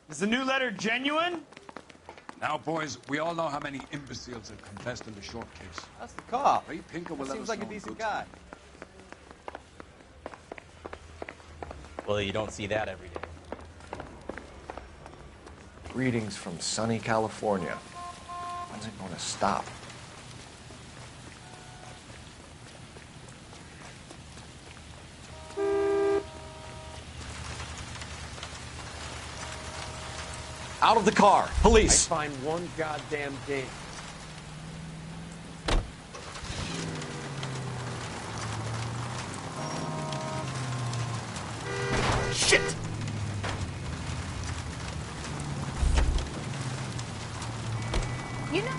Is the new letter genuine? Now, boys, we all know how many imbeciles have confessed in the short case. That's the cop. Ray Pinker will let Seems us like a know in decent good guy. time. Well, you don't see that every day. Greetings from sunny California. When's it going to stop? Out of the car! Police! I find one goddamn game. Shit! You know,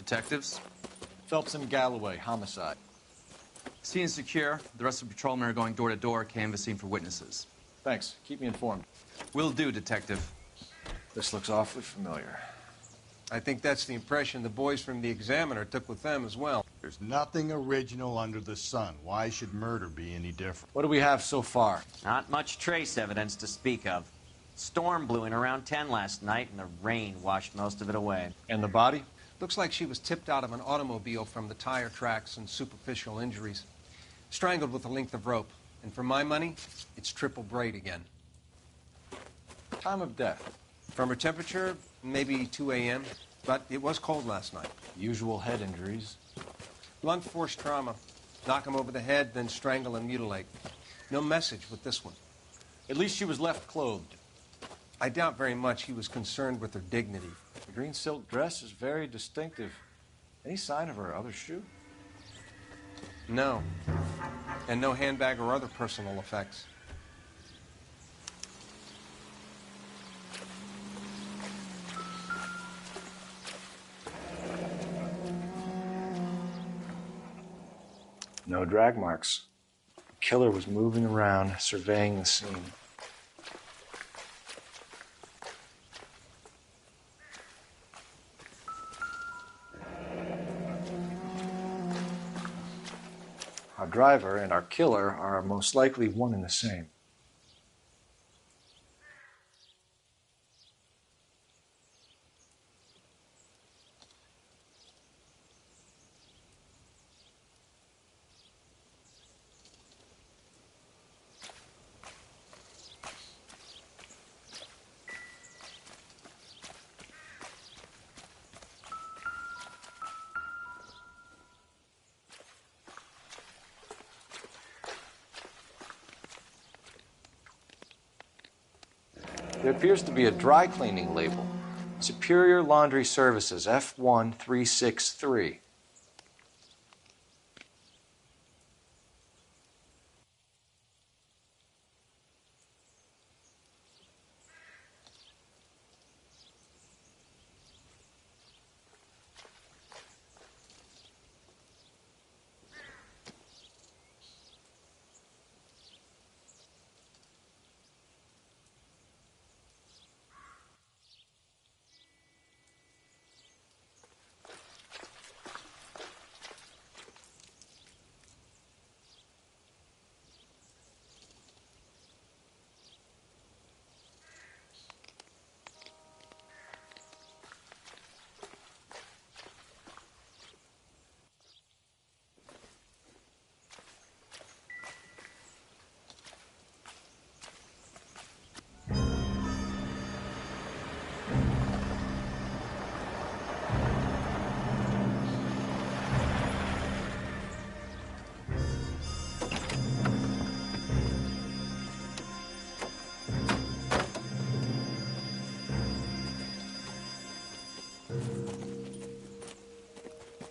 Detectives? Phelps and Galloway, homicide. Scene secure. The rest of the patrolmen are going door to door, canvassing for witnesses. Thanks. Keep me informed. Will do, Detective. This looks awfully familiar. I think that's the impression the boys from the Examiner took with them as well. There's nothing original under the sun. Why should murder be any different? What do we have so far? Not much trace evidence to speak of. Storm blew in around 10 last night, and the rain washed most of it away. And the body? Looks like she was tipped out of an automobile from the tire tracks and superficial injuries. Strangled with a length of rope. And for my money, it's triple braid again. Time of death? From her temperature, maybe 2 a.m., but it was cold last night. Usual head injuries. Blunt force trauma. Knock him over the head, then strangle and mutilate. No message with this one. At least she was left clothed. I doubt very much he was concerned with her dignity. The green silk dress is very distinctive. Any sign of her other shoe? No. And no handbag or other personal effects. No drag marks. The killer was moving around, surveying the scene. Our driver and our killer are most likely one and the same. There appears to be a dry cleaning label. Superior Laundry Services, F1363.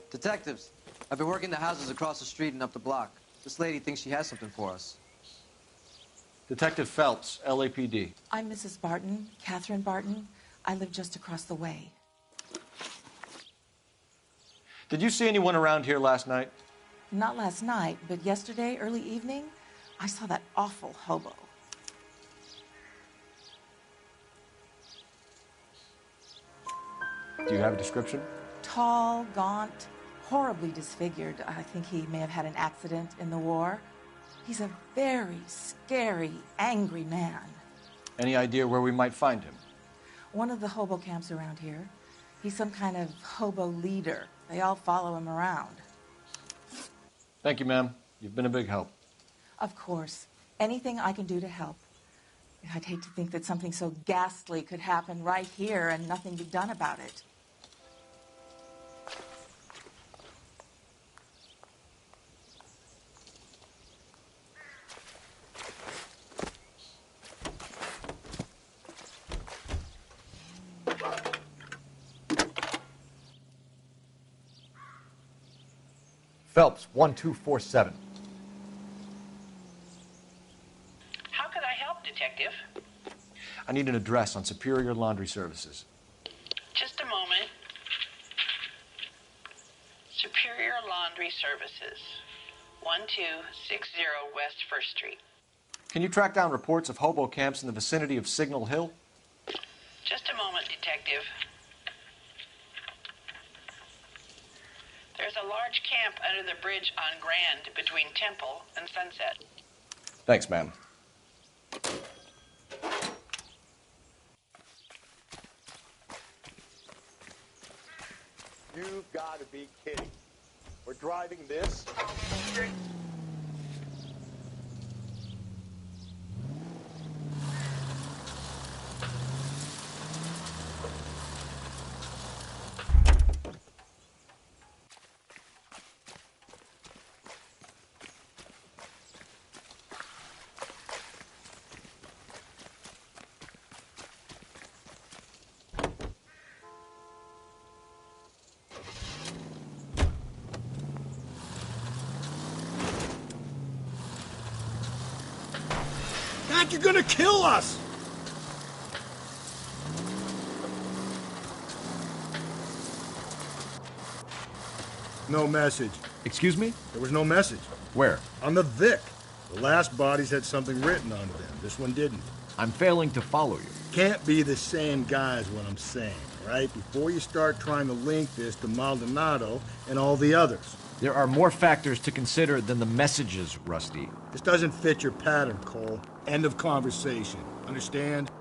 Detectives, I've been working the houses across the street and up the block. This lady thinks she has something for us. Detective Phelps, LAPD. I'm Mrs. Barton, Catherine Barton. I live just across the way. Did you see anyone around here last night? Not last night, but yesterday, early evening, I saw that awful hobo. Do you have a description? Tall, gaunt, horribly disfigured. I think he may have had an accident in the war. He's a very scary, angry man. Any idea where we might find him? One of the hobo camps around here. He's some kind of hobo leader. They all follow him around. Thank you, ma'am. You've been a big help. Of course. Anything I can do to help. I'd hate to think that something so ghastly could happen right here and nothing be done about it. Phelps, 1247. How could I help, Detective? I need an address on Superior Laundry Services. Just a moment. Superior Laundry Services, 1260 West 1st Street. Can you track down reports of hobo camps in the vicinity of Signal Hill? Just a moment, Detective. There's a large camp under the bridge on Grand between Temple and Sunset. Thanks, ma'am. You've got to be kidding. We're driving this? God, you're gonna kill us! No message. Excuse me? There was no message. Where? On the Vic. The last bodies had something written on them. This one didn't. I'm failing to follow you. Can't be the same guy is what I'm saying, right? Before you start trying to link this to Maldonado and all the others. There are more factors to consider than the messages, Rusty. This doesn't fit your pattern, Cole. End of conversation. Understand?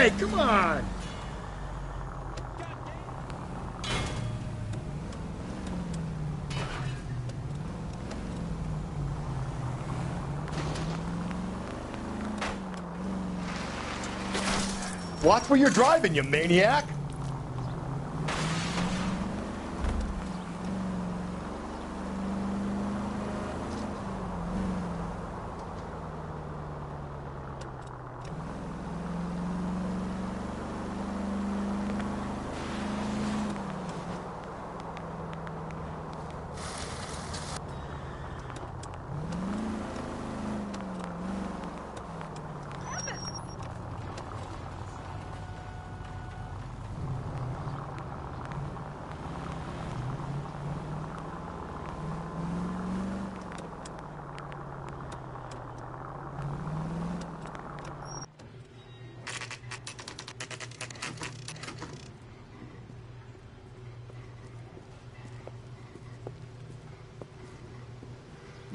Hey, come on! Watch where you're driving, you maniac!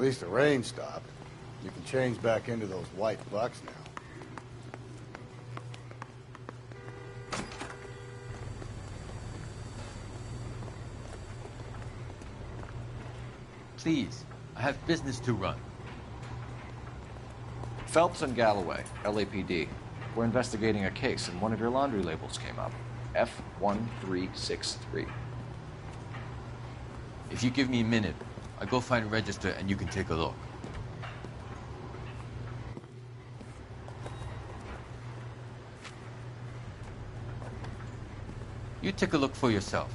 At least the rain stopped. You can change back into those white bucks now. Please, I have business to run. Phelps and Galloway, LAPD. We're investigating a case, and one of your laundry labels came up. F1363. If you give me a minute, I'll go find a register and you can take a look. You take a look for yourself.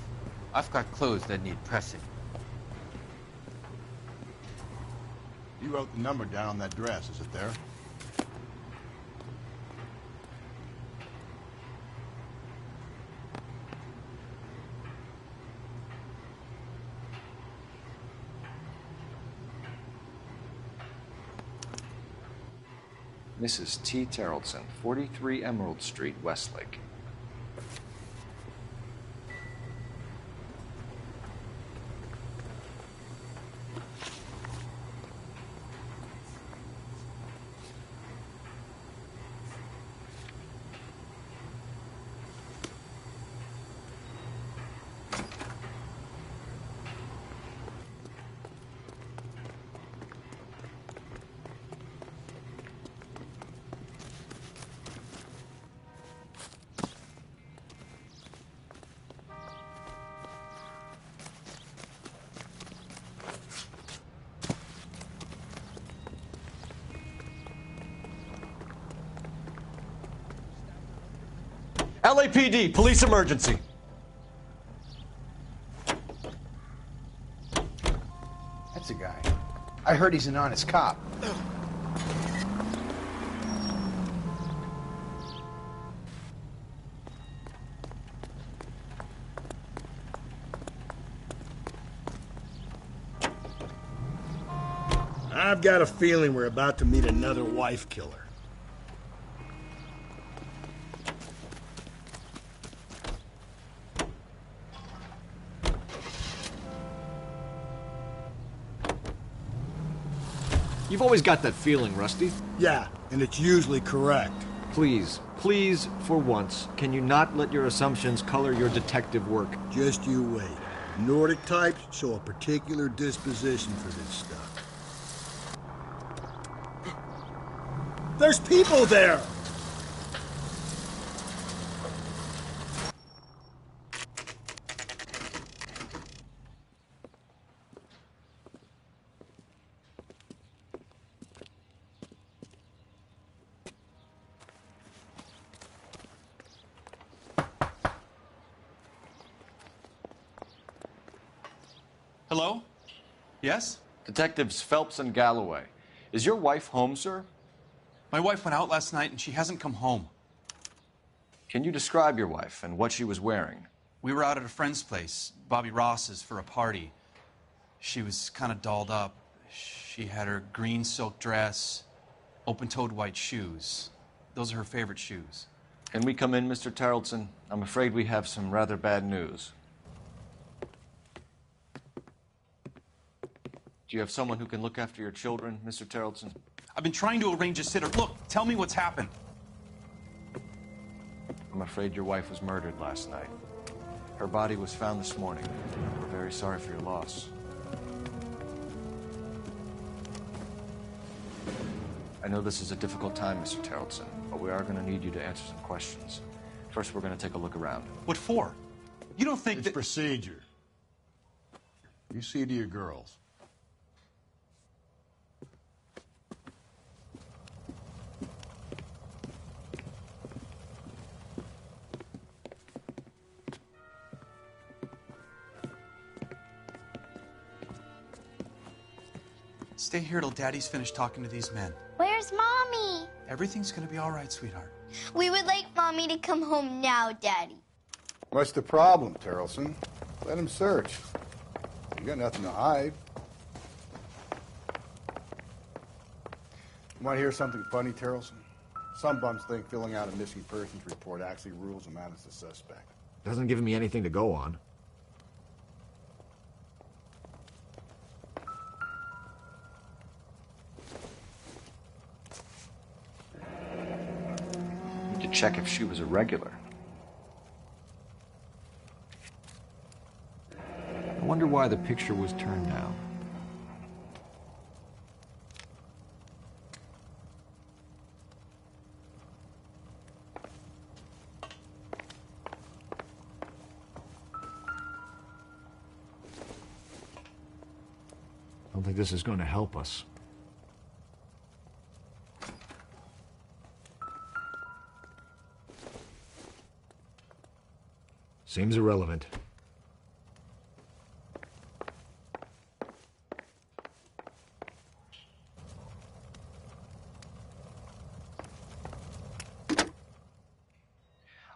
I've got clothes that need pressing. You wrote the number down on that dress, is it there? Mrs. T. Terrellson, 43 Emerald Street, Westlake. LAPD, police emergency. That's a guy. I heard he's an honest cop. I've got a feeling we're about to meet another wife killer. You've always got that feeling, Rusty. Yeah, and it's usually correct. Please, please, for once, can you not let your assumptions color your detective work? Just you wait. Nordic types show a particular disposition for this stuff. There's people there! Hello? Yes? Detectives Phelps and Galloway. Is your wife home, sir? My wife went out last night and she hasn't come home. Can you describe your wife and what she was wearing? We were out at a friend's place, Bobby Ross's, for a party. She was kind of dolled up. She had her green silk dress, open-toed white shoes. Those are her favorite shoes. Can we come in, Mr. Tarleton? I'm afraid we have some rather bad news. Do you have someone who can look after your children, Mr. Tarleton? I've been trying to arrange a sitter. Look, tell me what's happened. I'm afraid your wife was murdered last night. Her body was found this morning. We're very sorry for your loss. I know this is a difficult time, Mr. Tarleton, but we are going to need you to answer some questions. First, we're going to take a look around. What for? You don't think it's procedure. You see to your girls. Stay here till Daddy's finished talking to these men. Where's Mommy? Everything's gonna be all right, sweetheart. We would like Mommy to come home now, Daddy. What's the problem, Tarleton? Let him search. You got nothing to hide. You want to hear something funny, Tarleton? Some bums think filling out a missing persons report actually rules them out as a suspect. Doesn't give me anything to go on. check if she was a regular. I wonder why the picture was turned down. I don't think this is going to help us. Seems irrelevant.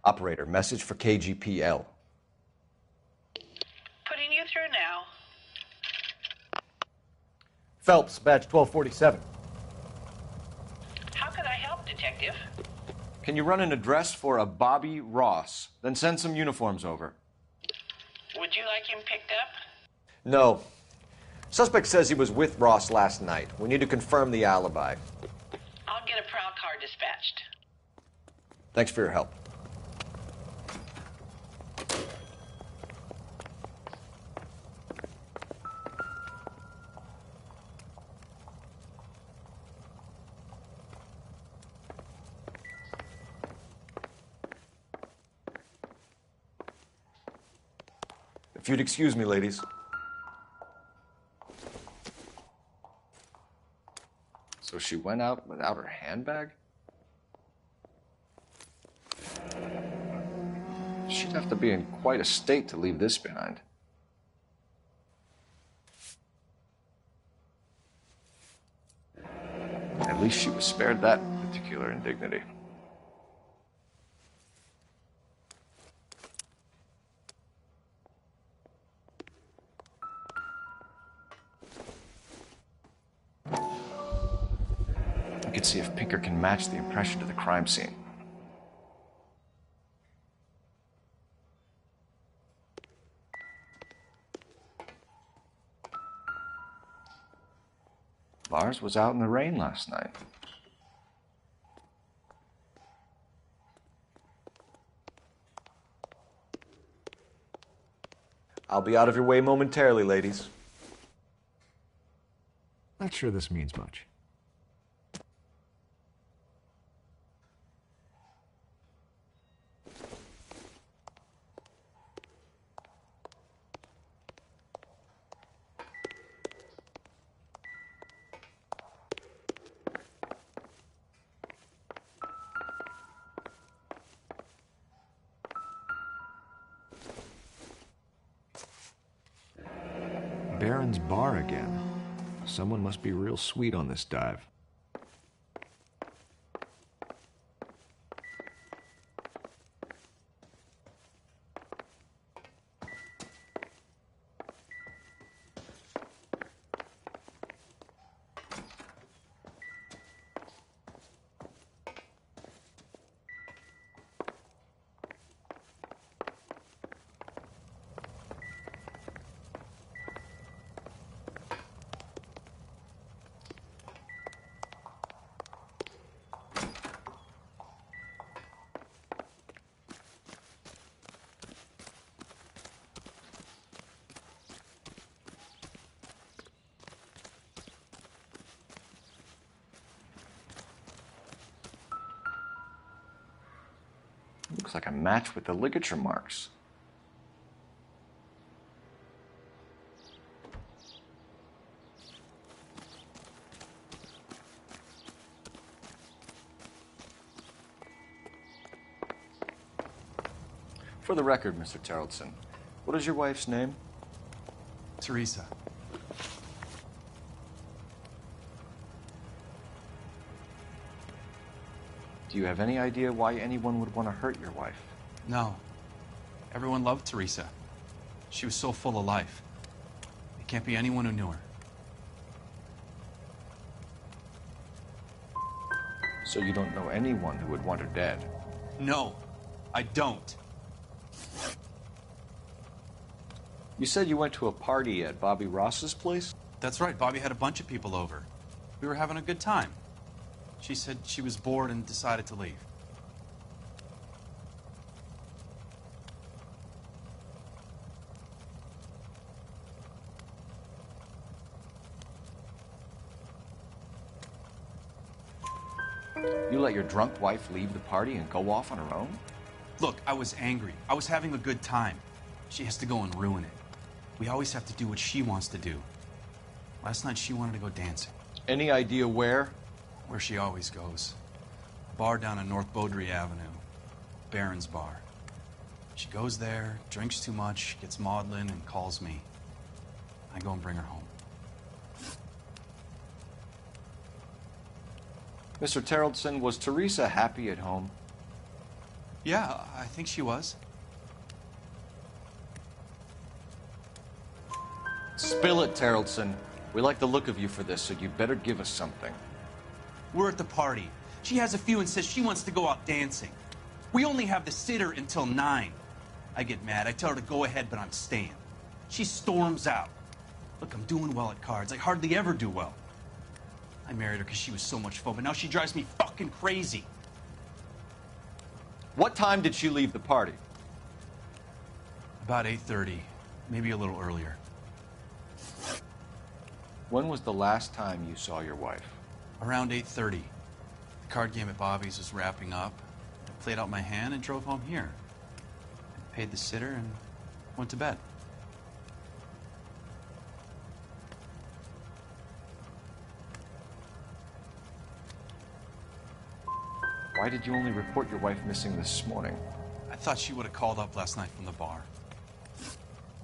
Operator, message for KGPL. Putting you through now. Phelps, badge 1247. How could I help, Detective? Can you run an address for a Bobby Ross? Then send some uniforms over. Would you like him picked up? No. Suspect says he was with Ross last night. We need to confirm the alibi. I'll get a prowl car dispatched. Thanks for your help. If you'd excuse me, ladies. So she went out without her handbag? She'd have to be in quite a state to leave this behind. At least she was spared that particular indignity. We could see if Pinker can match the impression to the crime scene. Lars was out in the rain last night. I'll be out of your way momentarily, ladies. Not sure this means much. Baron's bar again. Someone must be real sweet on this dive. Looks like a match with the ligature marks. For the record, Mr. Terrelson, what is your wife's name? Teresa. Do you have any idea why anyone would want to hurt your wife? No. Everyone loved Teresa. She was so full of life. It can't be anyone who knew her. So you don't know anyone who would want her dead? No, I don't. You said you went to a party at Bobby Ross's place? That's right. Bobby had a bunch of people over. We were having a good time. She said she was bored and decided to leave. You let your drunk wife leave the party and go off on her own? Look, I was angry. I was having a good time. She has to go and ruin it. We always have to do what she wants to do. Last night, she wanted to go dancing. Any idea where? Where she always goes. A bar down on North Beaudry Avenue. Baron's Bar. She goes there, drinks too much, gets maudlin, and calls me. I go and bring her home. Mr. Terrellson, was Teresa happy at home? Yeah, I think she was. Spill it, Terrellson. We like the look of you for this, so you better give us something. We're at the party. She has a few and says she wants to go out dancing. We only have the sitter until 9. I get mad. I tell her to go ahead, but I'm staying. She storms out. Look, I'm doing well at cards. I hardly ever do well. I married her because she was so much fun, but now she drives me fucking crazy. What time did she leave the party? About 8:30, maybe a little earlier. When was the last time you saw your wife? Around 8:30. The card game at Bobby's was wrapping up. I played out my hand and drove home here. I paid the sitter and went to bed. Why did you only report your wife missing this morning? I thought she would have called up last night from the bar.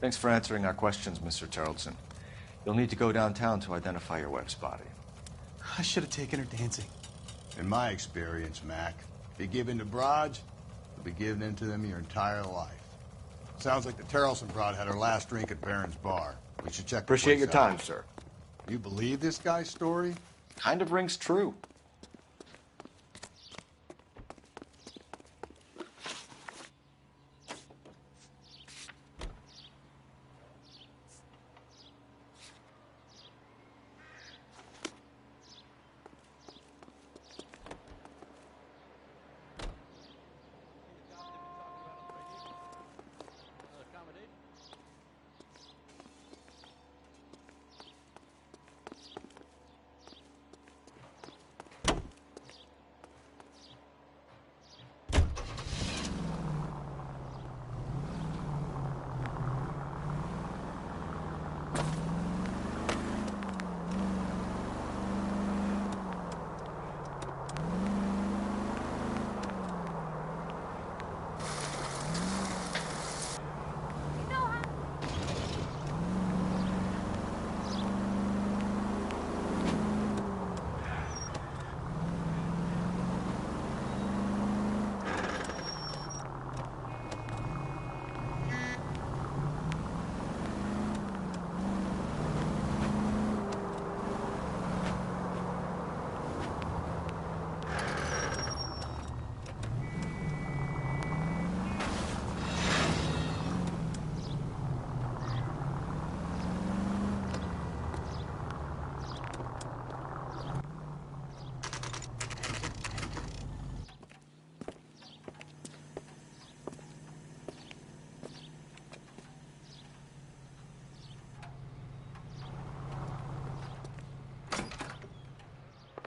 Thanks for answering our questions, Mr. Terrellson. You'll need to go downtown to identify your wife's body. I should have taken her dancing. In my experience, Mac, if you give in to broads, you'll be giving in to them your entire life. Sounds like the Terrellson broad had her last drink at Baron's Bar. We should check the Appreciate place your out. time, sir. You believe this guy's story? Kind of rings true.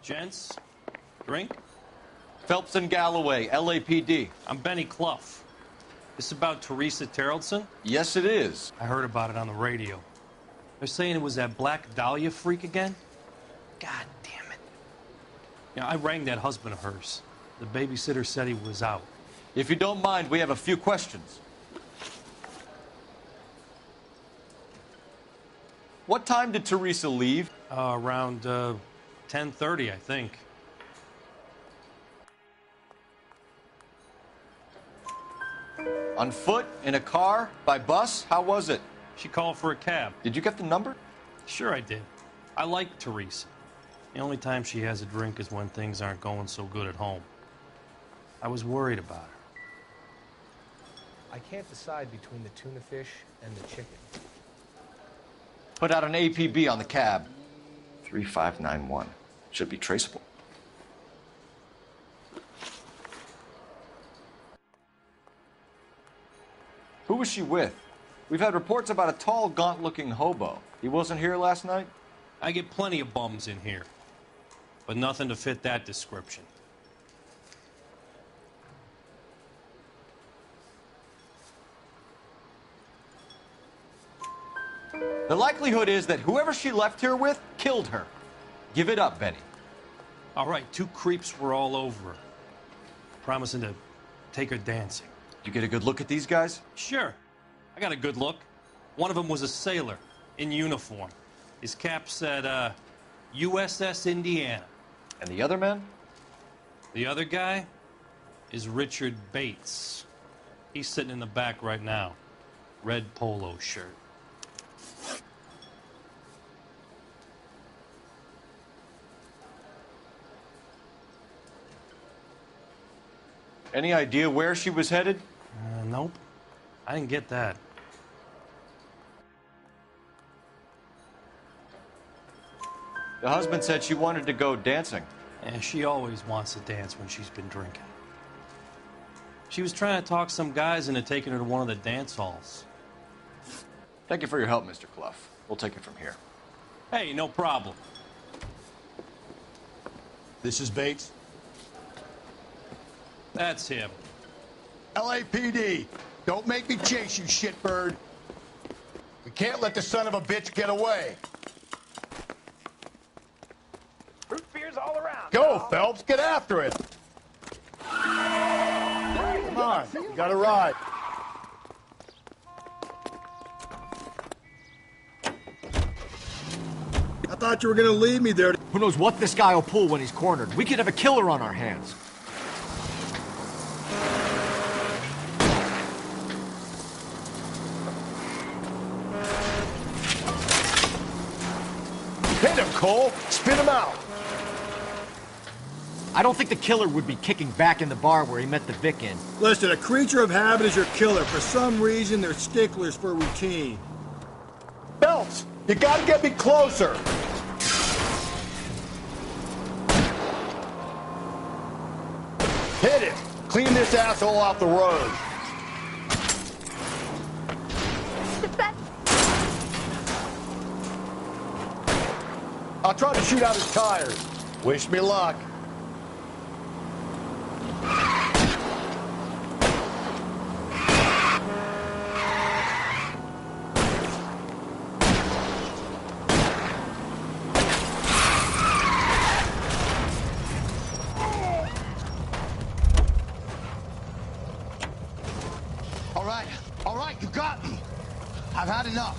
Gents, drink? Phelps and Galloway, LAPD. I'm Benny Clough. This about Teresa Terrellson? Yes, it is. I heard about it on the radio. They're saying it was that Black Dahlia freak again? God damn it. Yeah, I rang that husband of hers. The babysitter said he was out. If you don't mind, we have a few questions. What time did Teresa leave? Around 10:30, I think. On foot? In a car? By bus? How was it? She called for a cab. Did you get the number? Sure I did. I like Teresa. The only time she has a drink is when things aren't going so good at home. I was worried about her. I can't decide between the tuna fish and the chicken. Put out an APB on the cab. 3591. Should be traceable. Who was she with? We've had reports about a tall, gaunt-looking hobo. He wasn't here last night? I get plenty of bums in here, but nothing to fit that description. The likelihood is that whoever she left here with killed her. Give it up, Benny. All right, 2 creeps were all over her, promising to take her dancing. You get a good look at these guys? Sure. I got a good look. One of them was a sailor in uniform. His cap said, USS Indiana. And the other man? The other guy is Richard Bates. He's sitting in the back right now. Red polo shirt. Any idea where she was headed? Nope. I didn't get that. The husband said she wanted to go dancing. And she always wants to dance when she's been drinking. She was trying to talk some guys into taking her to one of the dance halls. Thank you for your help, Mr. Clough. We'll take it from here. Hey, no problem. This is Bates. That's him. LAPD, don't make me chase you, shitbird. We can't let the son of a bitch get away. Root beers all around. Go, Phelps, get after it. Come on, you got a ride. I thought you were gonna leave me there. Who knows what this guy will pull when he's cornered? We could have a killer on our hands. Hit him, Cole. Spit him out. I don't think the killer would be kicking back in the bar where he met the Vic in. Listen, a creature of habit is your killer. For some reason, they're sticklers for routine. Phelps, you gotta get me closer. Hit him. Clean this asshole off the road. I'll try to shoot out his tires. Wish me luck. All right, you got me. I've had enough.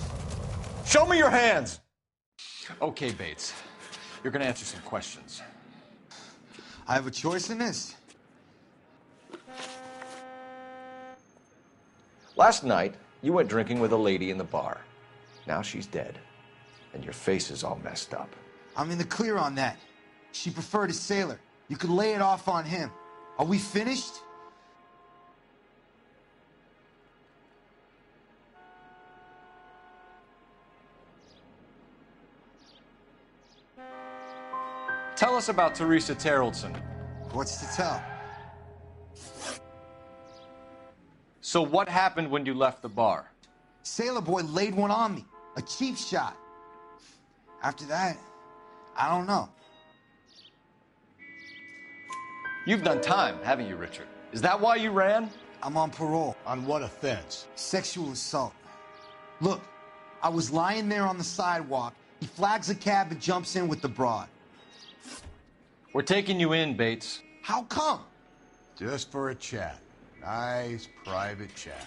Show me your hands. Okay, Bates. You're gonna answer some questions. I have a choice in this. Last night, you went drinking with a lady in the bar. Now she's dead. And your face is all messed up. I'm in the clear on that. She preferred a sailor. You could lay it off on him. Are we finished? Tell us about Teresa Terrellson. What's to tell? So what happened when you left the bar? Sailor boy laid one on me. A cheap shot. After that, I don't know. You've done time, haven't you, Richard? Is that why you ran? I'm on parole. On what offense? Sexual assault. Look, I was lying there on the sidewalk. He flags a cab and jumps in with the broad. We're taking you in, Bates. How come? Just for a chat. Nice private chat.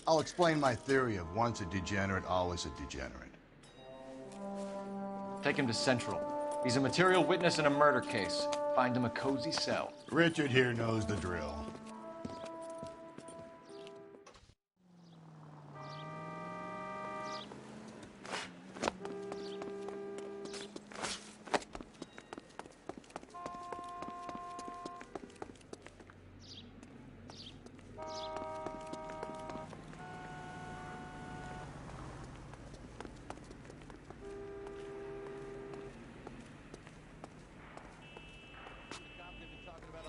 I'll explain my theory of once a degenerate, always a degenerate. Take him to Central. He's a material witness in a murder case. Find him a cozy cell. Richard here knows the drill.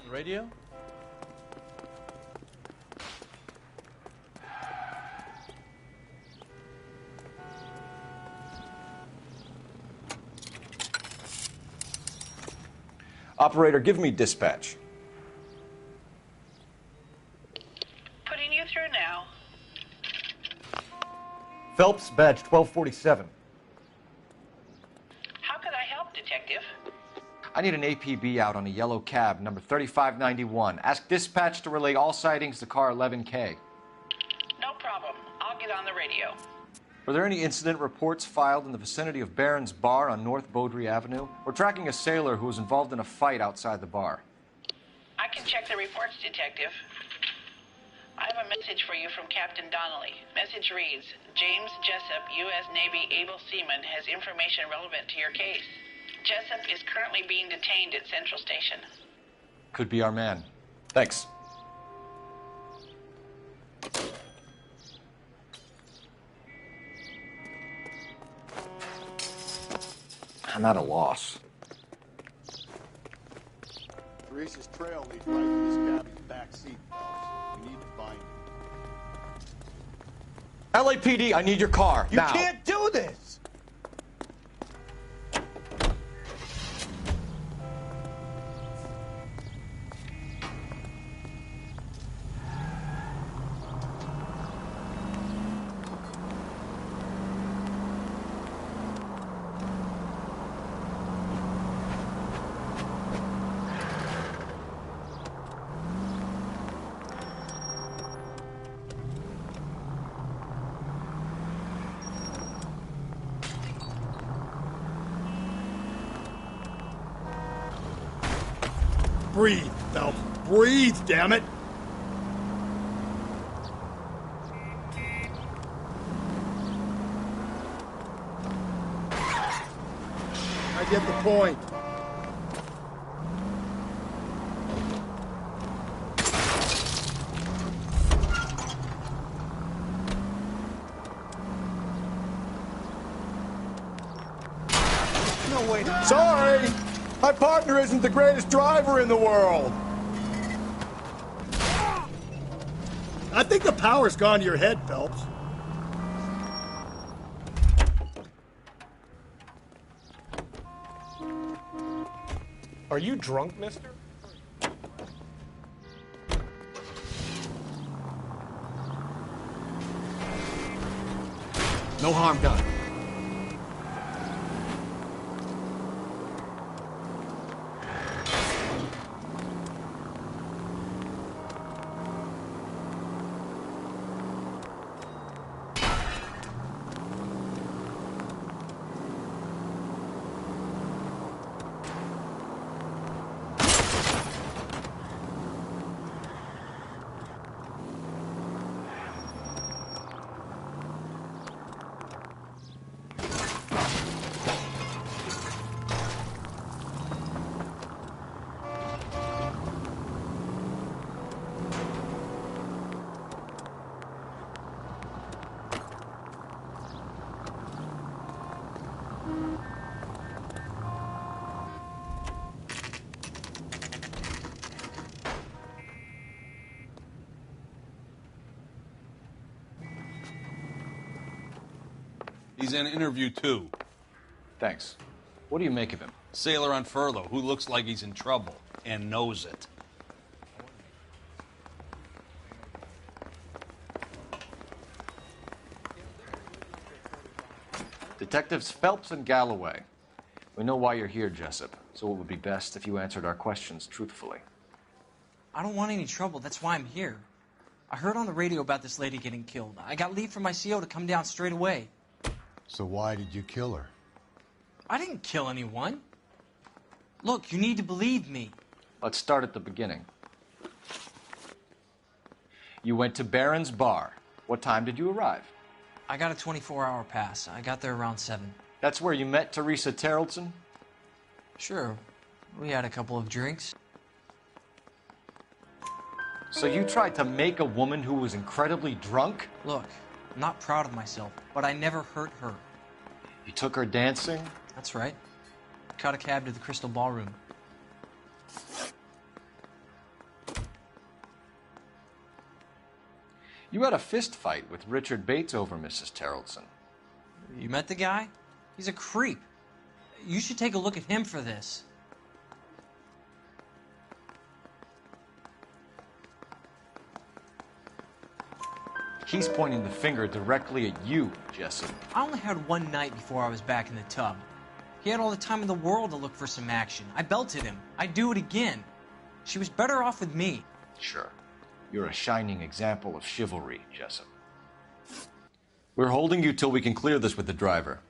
Radio? Operator, give me dispatch. Putting you through now. Phelps, badge 1247. I need an APB out on a yellow cab, number 3591. Ask dispatch to relay all sightings to car 11K. No problem. I'll get on the radio. Were there any incident reports filed in the vicinity of Barron's Bar on North Beaudry Avenue? We're tracking a sailor who was involved in a fight outside the bar. I can check the reports, Detective. I have a message for you from Captain Donnelly. Message reads, James Jessup, U.S. Navy able seaman, has information relevant to your case. Jessup is currently being detained at Central Station. Could be our man. Thanks. I'm at a loss. Teresa's trail leads right to this cabin's back seat, Phelps. We need to find it. LAPD, I need your car. You now. can't do this! Breathe, Phelps. Breathe, damn it! I get the point. No way to... Sorry! My partner isn't the greatest driver in the world. I think the power's gone to your head, Phelps. Are you drunk, mister? No harm done. He's in interview 2. Thanks. What do you make of him? Sailor on furlough who looks like he's in trouble and knows it. Detectives Phelps and Galloway. We know why you're here, Jessup, so it would be best if you answered our questions truthfully. I don't want any trouble. That's why I'm here. I heard on the radio about this lady getting killed. I got leave from my CO to come down straight away. So why did you kill her? I didn't kill anyone. Look, you need to believe me. Let's start at the beginning. You went to Barron's Bar. What time did you arrive? I got a 24-hour pass. I got there around 7. That's where you met Teresa Terrelson? Sure. We had a couple of drinks. So you tried to make a woman who was incredibly drunk? Look, I'm not proud of myself, but I never hurt her. You took her dancing? That's right. Caught a cab to the Crystal Ballroom. You had a fist fight with Richard Bates over Mrs. Terrelson. You met the guy? He's a creep. You should take a look at him for this. He's pointing the finger directly at you, Jessup. I only had one night before I was back in the tub. He had all the time in the world to look for some action. I belted him. I'd do it again. She was better off with me. Sure. You're a shining example of chivalry, Jessup. We're holding you till we can clear this with the driver.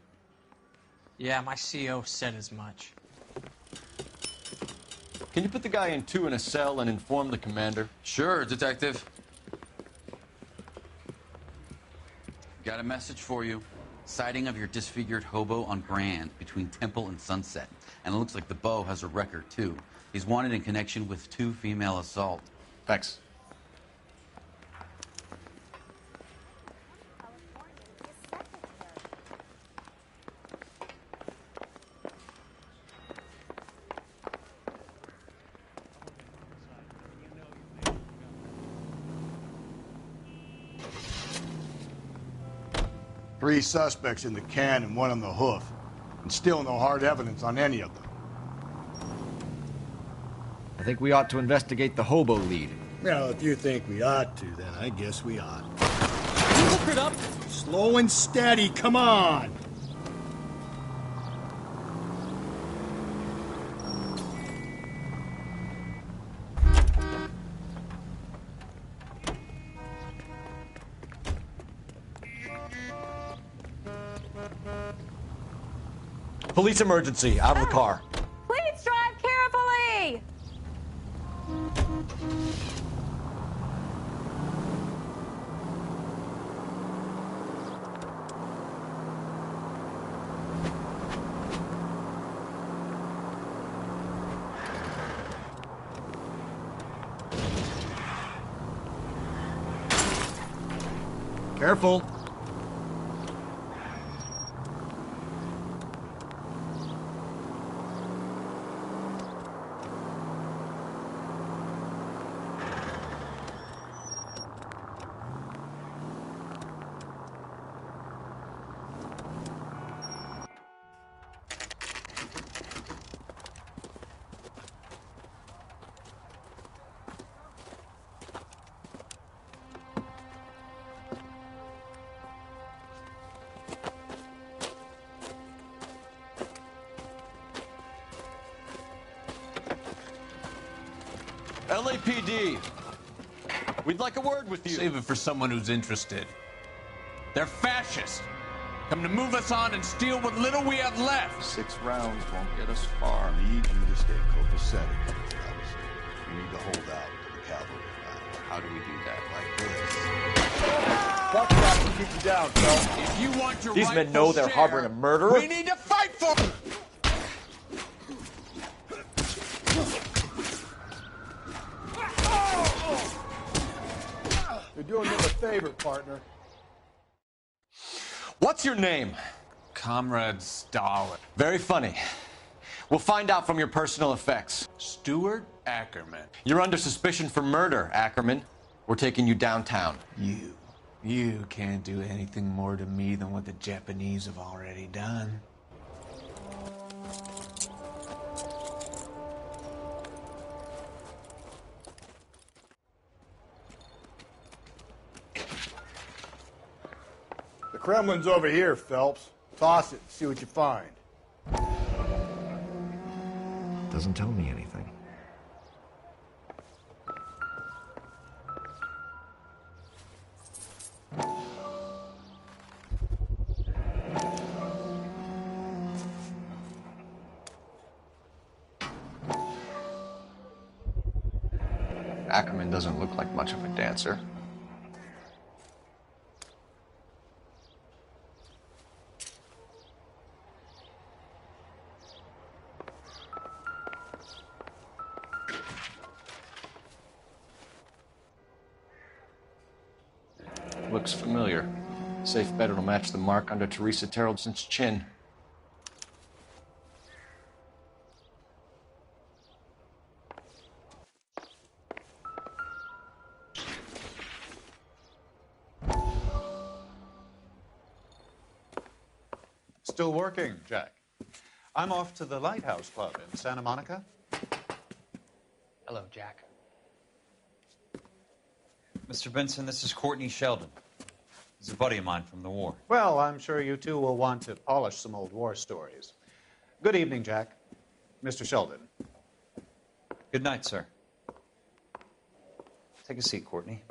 Yeah, my CO said as much. Can you put the guy in 2 in a cell and inform the commander? Sure, Detective. Got a message for you. Sighting of your disfigured hobo on Grand between Temple and Sunset. And it looks like the Beau has a record, too. He's wanted in connection with 2 female assault. Thanks. Three suspects in the can and 1 on the hoof. And still no hard evidence on any of them. I think we ought to investigate the hobo lead. Well, if you think we ought to, then I guess we ought. Look it up! Slow and steady, come on! Police emergency, out of the car. Please drive carefully! Careful. LAPD. We'd like a word with you. Save it for someone who's interested. They're fascists. Come to move us on and steal what little we have left. 6 rounds won't get us far. I need you to stay copacetic. You need to hold out until the cavalry arrive. How do we do that? Like this. Fuck that and keep you down, Phil. If you want your These men know they're harboring a murderer. We need to fight for it. You're doing them a favor, partner. What's your name? Comrade Stalin. Very funny. We'll find out from your personal effects. Stuart Ackerman. You're under suspicion for murder, Ackerman. We're taking you downtown. You can't do anything more to me than what the Japanese have already done. The Kremlin's over here, Phelps. Toss it, see what you find. Doesn't tell me anything. Ackerman doesn't look like much of a dancer. Looks familiar. Safe bet it'll match the mark under Teresa Terrelson's chin. Still working, Jack. I'm off to the Lighthouse Club in Santa Monica. Hello, Jack. Mr. Benson, this is Courtney Sheldon. He's a buddy of mine from the war. Well, I'm sure you two will want to polish some old war stories. Good evening, Jack. Mr. Sheldon. Good night, sir. Take a seat, Courtney.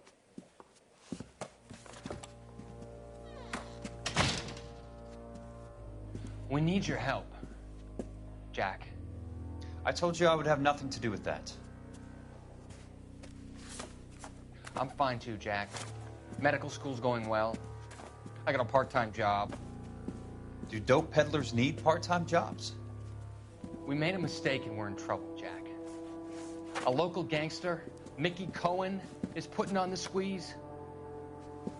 We need your help, Jack. I told you I would have nothing to do with that. I'm fine too, Jack. Medical school's going well. I got a part-time job. Do dope peddlers need part-time jobs? We made a mistake and we're in trouble, Jack. A local gangster, Mickey Cohen, is putting on the squeeze.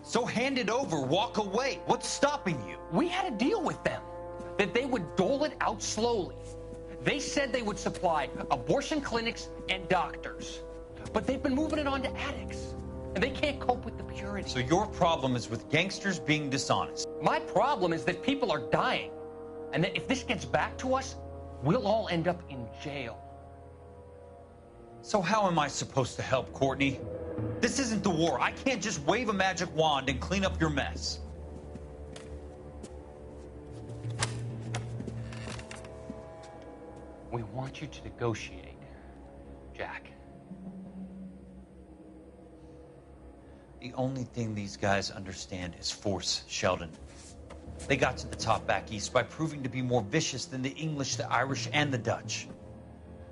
So hand it over, walk away. What's stopping you? We had a deal with them that they would dole it out slowly. They said they would supply abortion clinics and doctors, but they've been moving it on to addicts, and they can't cope with the purity. So your problem is with gangsters being dishonest? My problem is that people are dying, and that if this gets back to us, we'll all end up in jail. So how am I supposed to help, Courtney? This isn't the war. I can't just wave a magic wand and clean up your mess. We want you to negotiate, Jack. The only thing these guys understand is force, Sheldon. They got to the top back east by proving to be more vicious than the English, the Irish, and the Dutch.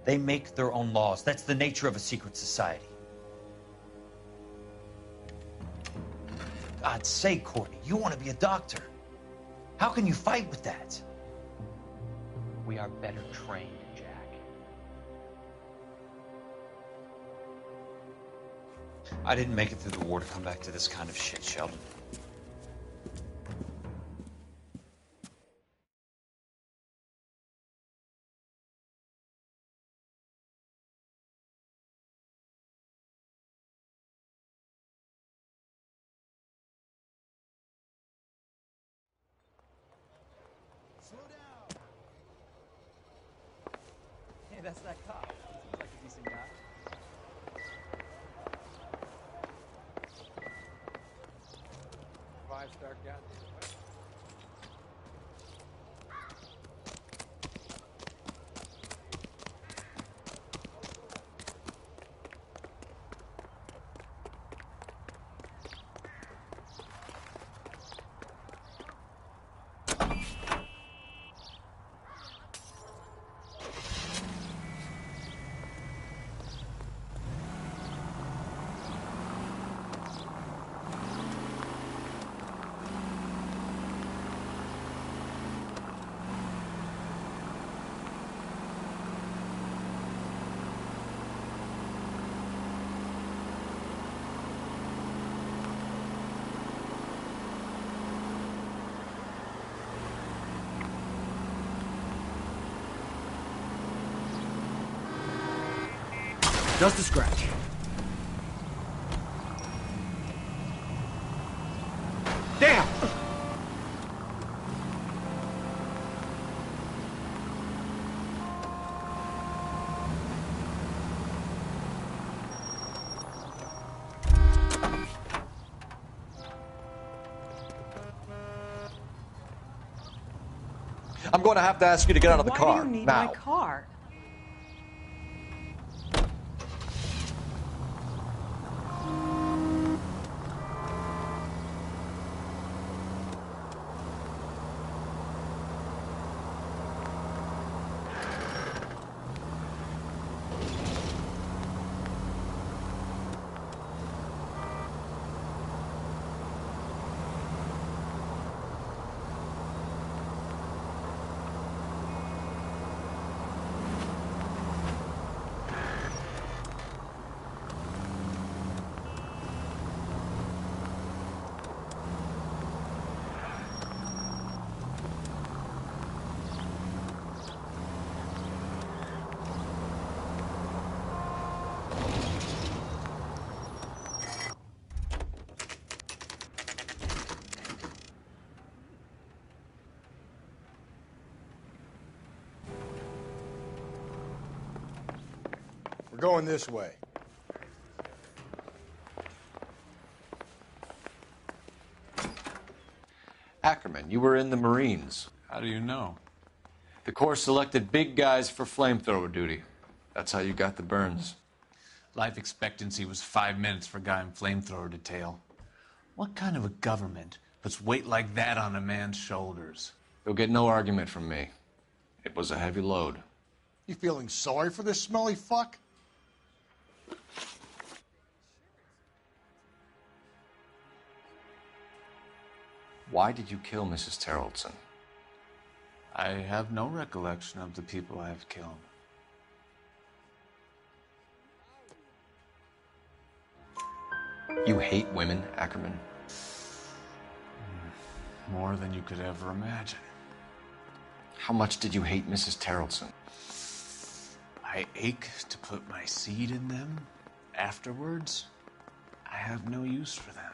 They make their own laws. That's the nature of a secret society. God's sake, Courtney, you want to be a doctor. How can you fight with that? We are better trained, Jack. I didn't make it through the war to come back to this kind of shit, Sheldon. Hey, that's that cop. Seems like a decent guy. Five-star goddamn. Just a scratch. Damn! I'm going to have to ask you to get out of the Why car do you need now. my car? We're going this way. Ackerman, you were in the Marines. How do you know? The Corps selected big guys for flamethrower duty. That's how you got the burns. Life expectancy was 5 minutes for a guy in flamethrower detail. What kind of a government puts weight like that on a man's shoulders? You'll get no argument from me. It was a heavy load. You feeling sorry for this smelly fuck? Why did you kill Mrs. Terrellson? I have no recollection of the people I have killed. You hate women, Ackerman? More than you could ever imagine. How much did you hate Mrs. Terrellson? I ache to put my seed in them. Afterwards, I have no use for them.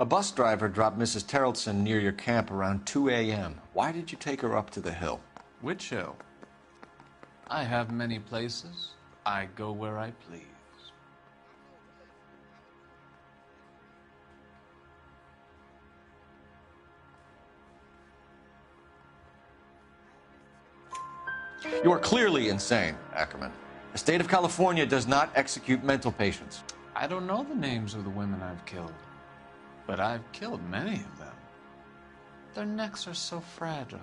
A bus driver dropped Mrs. Terrellson near your camp around 2 a.m. Why did you take her up to the hill? Which hill? I have many places. I go where I please. You are clearly insane, Ackerman. The state of California does not execute mental patients. I don't know the names of the women I've killed, but I've killed many of them. Their necks are so fragile.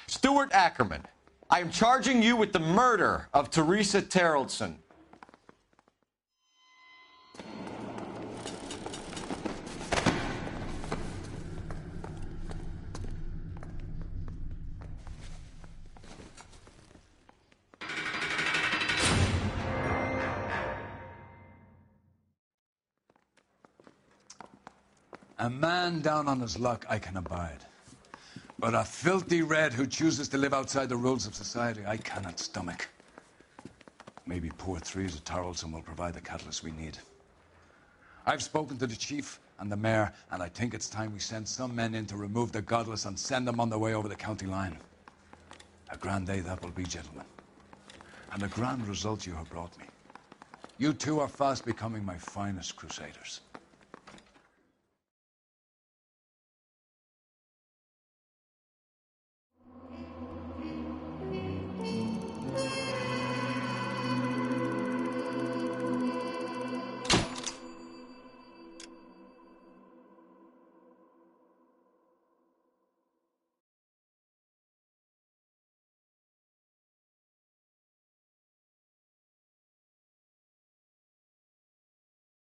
Stuart Ackerman, I am charging you with the murder of Teresa Terrellson. A man down on his luck I can abide. But a filthy red who chooses to live outside the rules of society, I cannot stomach. Maybe poor Threes of Tarleton will provide the catalyst we need. I've spoken to the chief and the mayor, and I think it's time we send some men in to remove the godless and send them on their way over the county line. A grand day that will be, gentlemen. And a grand result you have brought me. You two are fast becoming my finest crusaders.